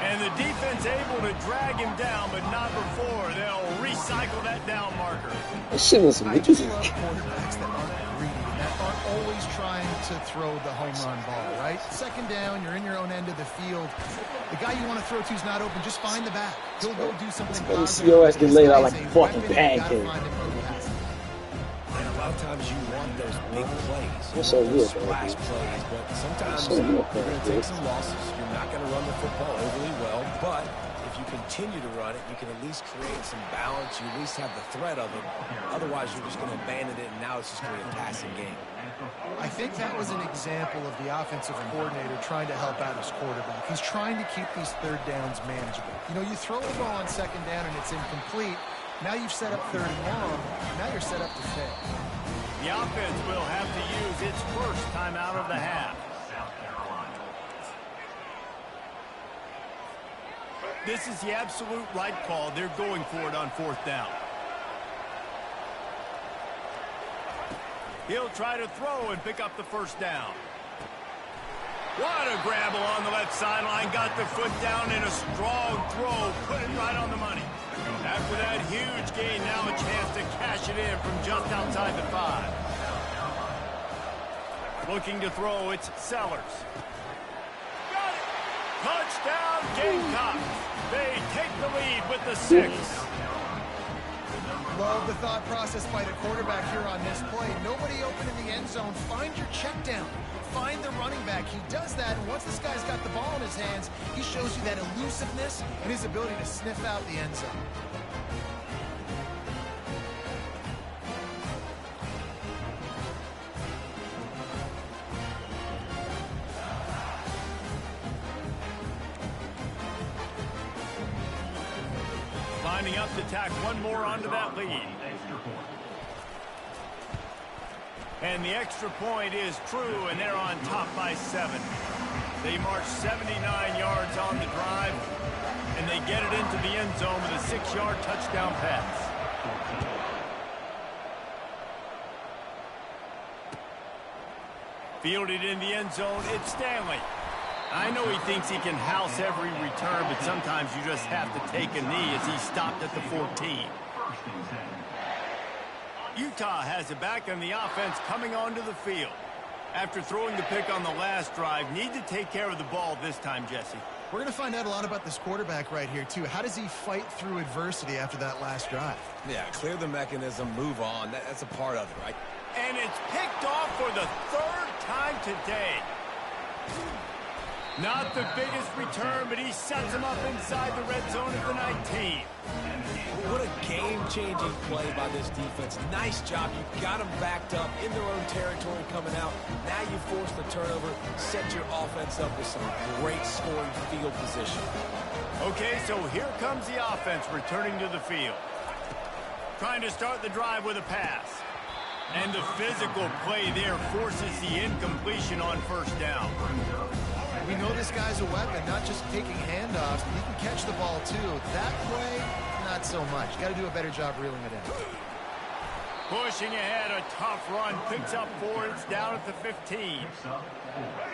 And the defense able to drag him down, but not before. They'll recycle that down marker. That shit was I just weird. love quarterbacks that aren't greedy, that aren't always trying to throw the home run ball, right? Second down, you're in your own end of the field. The guy you want to throw to is not open. Just find the back. He'll go do something Let me positive. see your ass get This laid out guy's like a a fucking weapon. You gotta pancake. find him for the pass. And a lot of times you want those big plays. You're so those good, splash baby. plays, but sometimes You're so good, you're going to baby. take some losses. You're not going to run the football overly well, but you continue to run it, you can at least create some balance. You at least have the threat of it. Otherwise, you're just going to abandon it, and now it's just going to be a passing game. I think that was an example of the offensive coordinator trying to help out his quarterback. He's trying to keep these third downs manageable. You know, you throw the ball on second down and it's incomplete. Now you've set up third and long. Now you're set up to fail. The offense will have to use its first timeout of the half. This is the absolute right call. They're going for it on fourth down. He'll try to throw and pick up the first down. What a grab along the left sideline. Got the foot down in a strong throw. Put it right on the money. After that huge gain, now a chance to cash it in from just outside the 5. Looking to throw, it's Sellers. Got it! Touchdown, Gamecocks. They take the lead with the 6. Love the thought process by the quarterback here on this play. Nobody open in the end zone. Find your check down. Find the running back. He does that, and once this guy's got the ball in his hands, he shows you that elusiveness and his ability to sniff out the end zone. Lining up to tack one more onto that lead. And the extra point is true, and they're on top by 7. They march 79 yards on the drive, and they get it into the end zone with a 6-yard touchdown pass. Fielded in the end zone, it's Stanley. I know he thinks he can house every return, but sometimes you just have to take a knee as he stopped at the 14. Utah has it back on the offense coming onto the field. After throwing the pick on the last drive, need to take care of the ball this time, Jesse. We're going to find out a lot about this quarterback right here, too. How does he fight through adversity after that last drive? Yeah, clear the mechanism, move on. That's a part of it, right? And it's picked off for the 3rd time today. Not the biggest return, but he sets him up inside the red zone at the 19. What a game-changing play by this defense. Nice job. You got them backed up in their own territory coming out. Now you force the turnover, set your offense up with some great scoring field position. Okay, so here comes the offense returning to the field. Trying to start the drive with a pass. And the physical play there forces the incompletion on first down. We know this guy's a weapon, not just taking handoffs, but he can catch the ball, too. That play, not so much. Got to do a better job reeling it in. Pushing ahead, a tough run, picks up 4, it's down at the 15.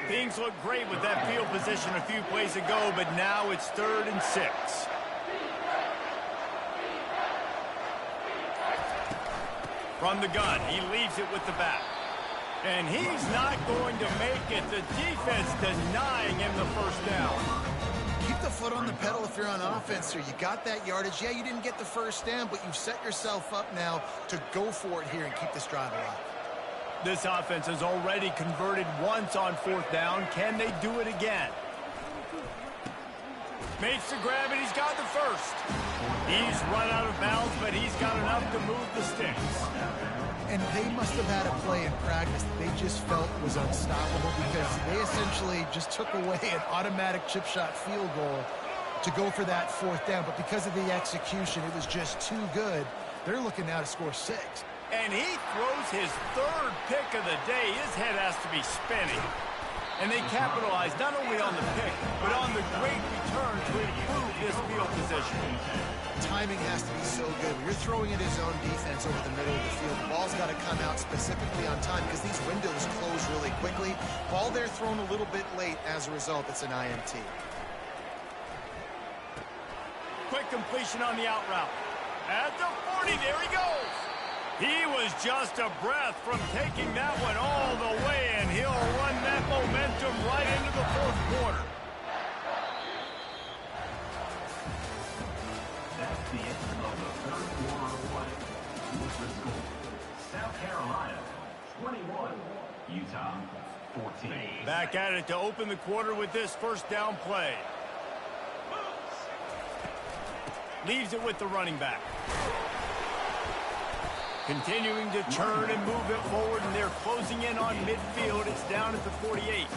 Things look great with that field position a few plays ago, but now it's 3rd and 6. From the gun, he leaves it with the back. And he's not going to make it. The defense denying him the first down. Keep the foot on the pedal if you're on offense here. You got that yardage. Yeah, you didn't get the first down, but you've set yourself up now to go for it here and keep this drive alive. This offense has already converted once on 4th down. Can they do it again? Makes the grab, and he's got the first. He's run out of bounds, but he's got enough to move the sticks. And they must have had a play in practice that they just felt was unstoppable because they essentially just took away an automatic chip shot field goal to go for that 4th down. But because of the execution, it was just too good. They're looking now to score 6. And he throws his 3rd pick of the day. His head has to be spinning. And they capitalize not only on the pick, but on the great return to improve this field position. Timing has to be so good. When you're throwing at his own defense over the middle of the field, the ball's got to come out specifically on time because these windows close really quickly. Ball there thrown a little bit late. As a result, it's an INT. Quick completion on the out route. At the 40, there he goes. He was just a breath from taking that one all the way, and he'll run that momentum right into the 4th quarter. That's the end of the 3rd quarter of play. With the score, South Carolina 21, Utah 14. Back at it to open the quarter with this first down play. Leaves it with the running back. Continuing to turn and move it forward, and they're closing in on midfield. It's down at the 48.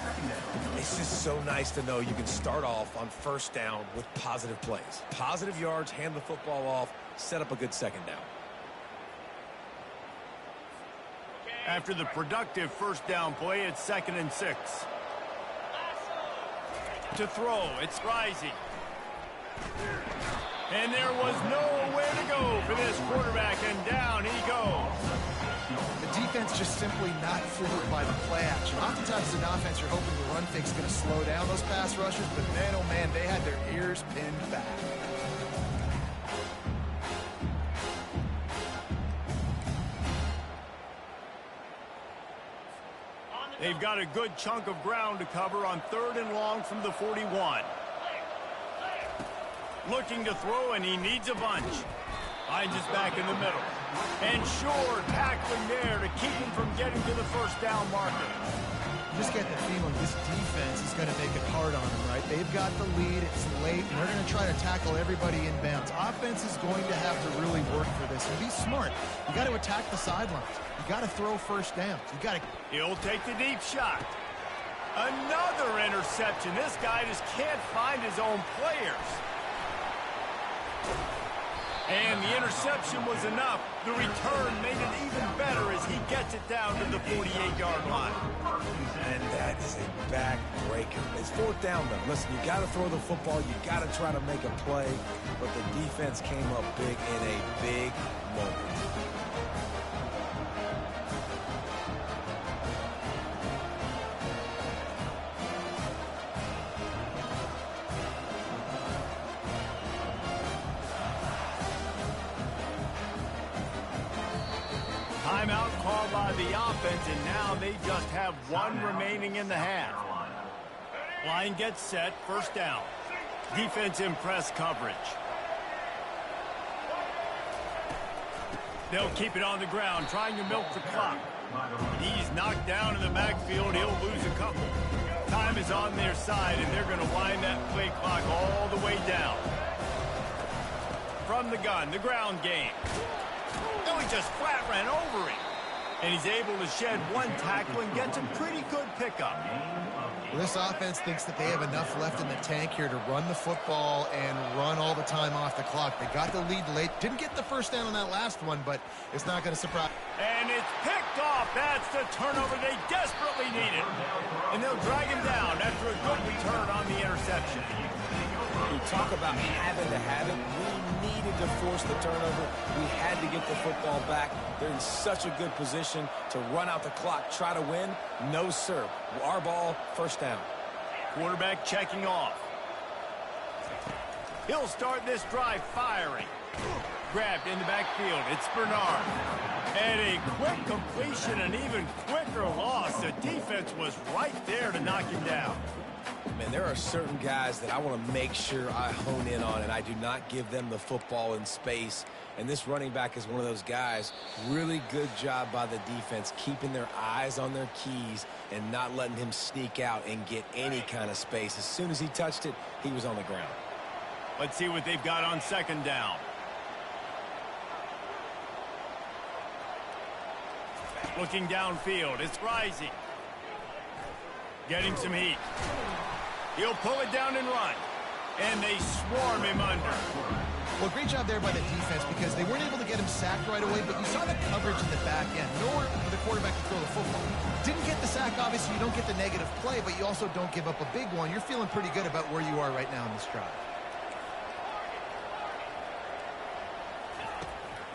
It's just so nice to know you can start off on first down with positive plays. Positive yards, hand the football off, set up a good second down. After the productive first down play, it's 2nd and 6. To throw, it's Rising. And there was nowhere to go for this quarterback, and down he goes. The defense just simply not fooled by the play action. Oftentimes as an offense, you're hoping the run fake's going to slow down those pass rushers, but man, oh man, they had their ears pinned back. They've got a good chunk of ground to cover on 3rd and long from the 41. Looking to throw, and he needs a bunch. Finds his back in the middle. And sure, tackling there to keep him from getting to the first down marker. You just get the feeling this defense is going to make it hard on them, right? They've got the lead, it's late, and they're going to try to tackle everybody inbounds. Offense is going to have to really work for this and be smart. You got to attack the sidelines. You got to throw first downs. You got to... He'll take the deep shot. Another interception. This guy just can't find his own players. And the interception was enough. The return made it even better as he gets it down to the 48-yard line. And that is a back-breaker. It's 4th down, though. Listen, you got to throw the football. You got to try to make a play. But the defense came up big in a big moment. Timeout called by the offense, and now they just have one remaining in the half. Line gets set, first down. Defense in press coverage. They'll keep it on the ground, trying to milk the clock. He's knocked down in the backfield. He'll lose a couple. Time is on their side, and they're going to wind that play clock all the way down. From the gun, the ground game. Oh, he just flat ran over him. And he's able to shed one tackle and gets a pretty good pickup. Well, this offense thinks that they have enough left in the tank here to run the football and run all the time off the clock. They got the lead late. Didn't get the first down on that last one, but it's not going to surprise. And it's picked off. That's the turnover they desperately needed. And they'll drag him down after a good return on the interception. We talk about having to have it. We needed to force the turnover. We had to get the football back. They're in such a good position to run out the clock, try to win. No, sir. Our ball, first down. Quarterback checking off. He'll start this drive firing. Grabbed in the backfield. It's Bernard. And a quick completion, an even quicker loss. The defense was right there to knock him down. Man, there are certain guys that I want to make sure I hone in on, and I do not give them the football in space. And this running back is one of those guys. Really good job by the defense, keeping their eyes on their keys and not letting him sneak out and get any kind of space. As soon as he touched it, he was on the ground. Let's see what they've got on 2nd down. Looking downfield, it's Rising. Getting some heat. He'll pull it down and run. And they swarm him under. Well, great job there by the defense because they weren't able to get him sacked right away, but you saw the coverage in the back end. Nowhere for the quarterback to throw the football. Didn't get the sack, obviously. You don't get the negative play, but you also don't give up a big one. You're feeling pretty good about where you are right now in this drive.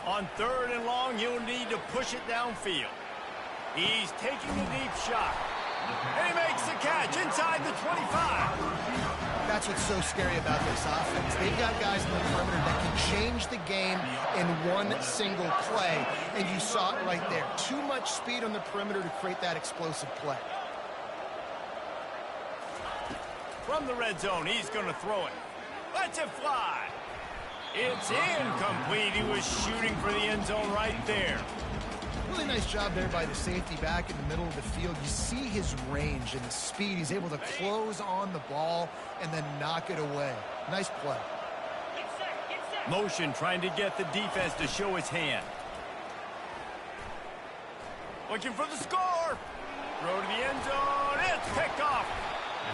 On 3rd and long, you'll need to push it downfield. He's taking a deep shot. And he makes the catch inside the 25. That's what's so scary about this offense. They've got guys in the perimeter that can change the game in one single play. And you saw it right there. Too much speed on the perimeter to create that explosive play. From the red zone, he's going to throw it. Lets it fly. It's incomplete. He was shooting for the end zone right there. Really nice job there by the safety back in the middle of the field. You see his range and the speed. He's able to close on the ball and then knock it away. Nice play. Motion trying to get the defense to show his hand. Looking for the score. Throw to the end zone. It's picked off.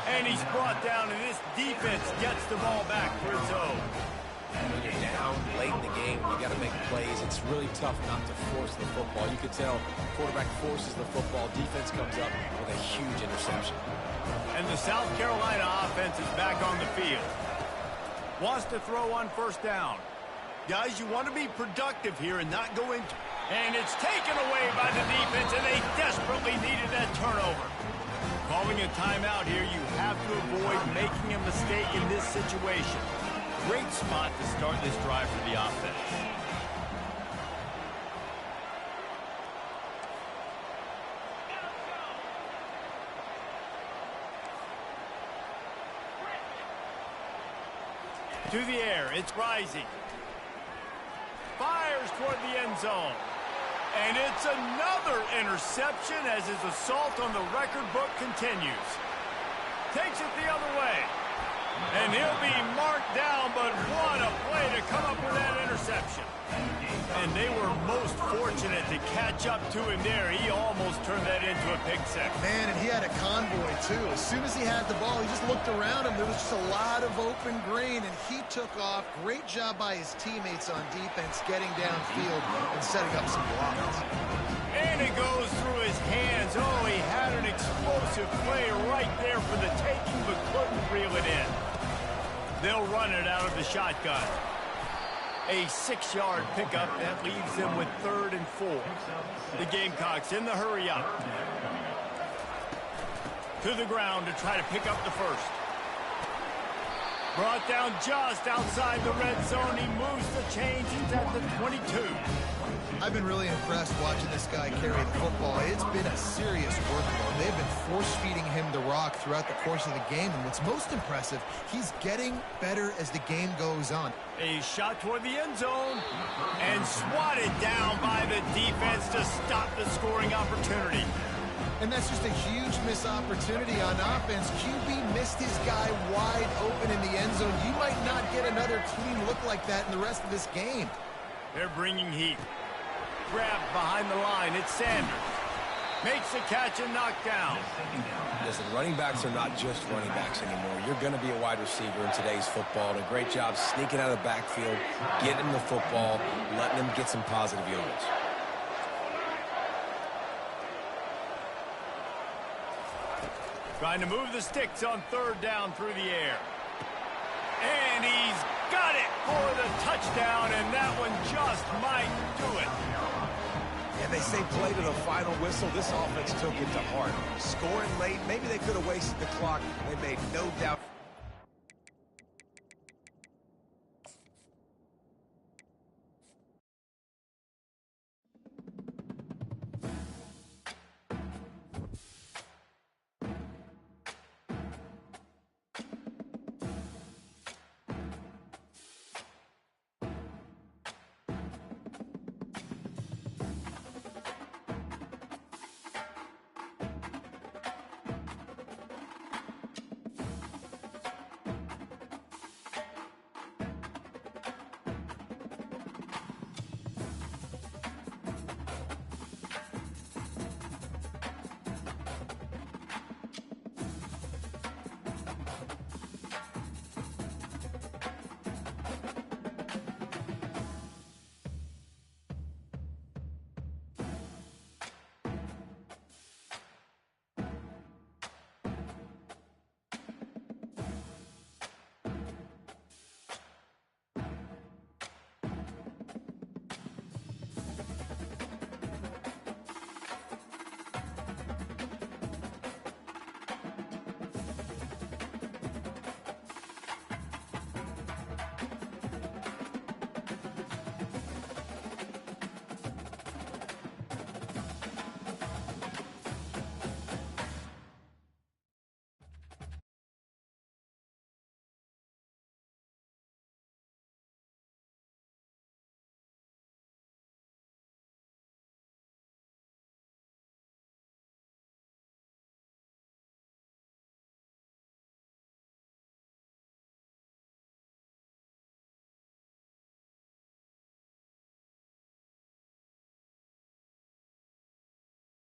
And he's brought down, and this defense gets the ball back for its own. When you're down late in the game, you got to make plays. It's really tough not to force the football. You can tell quarterback forces the football. Defense comes up with a huge interception. And the South Carolina offense is back on the field. Wants to throw on first down. Guys, you want to be productive here and not go into... And it's taken away by the defense, and they desperately needed that turnover. Calling a timeout here, you have to avoid making a mistake in this situation. Great spot to start this drive for the offense. To the air, it's rising. Fires toward the end zone. And it's another interception as his assault on the record book continues. Takes it the other way. And he'll be marked down, but what a play to come up with that interception. And they were most fortunate to catch up to him there. He almost turned that into a pick six. Man, and he had a convoy, too. As soon as he had the ball, he just looked around him. There was just a lot of open green, and he took off. Great job by his teammates on defense, getting downfield and setting up some blocks. And it goes through his hands. Oh, he had an explosive play right there for the taking, but couldn't reel it in. They'll run it out of the shotgun. A 6-yard pickup that leaves them with 3rd and 4. The Gamecocks in the hurry up. To the ground to try to pick up the first. Brought down just outside the red zone. He moves the chains. He's at the 22. I've been really impressed watching this guy carry the football. It's been a serious workload. They've been force-feeding him the rock throughout the course of the game, and what's most impressive, he's getting better as the game goes on. A shot toward the end zone, and swatted down by the defense to stop the scoring opportunity. And that's just a huge missed opportunity on offense. QB missed his guy wide open in the end zone. You might not get another clean look like that in the rest of this game. They're bringing heat. Grabbed behind the line. It's Sanders. Makes the catch and knocked down. Listen, running backs are not just running backs anymore. You're going to be a wide receiver in today's football. And a great job sneaking out of the backfield, getting the football, letting them get some positive yards. Trying to move the sticks on 3rd down through the air. And he's got it for the touchdown, and that one just might do it. And they say play to the final whistle. This offense took it to heart. Scoring late, maybe they could have wasted the clock. They made no doubt.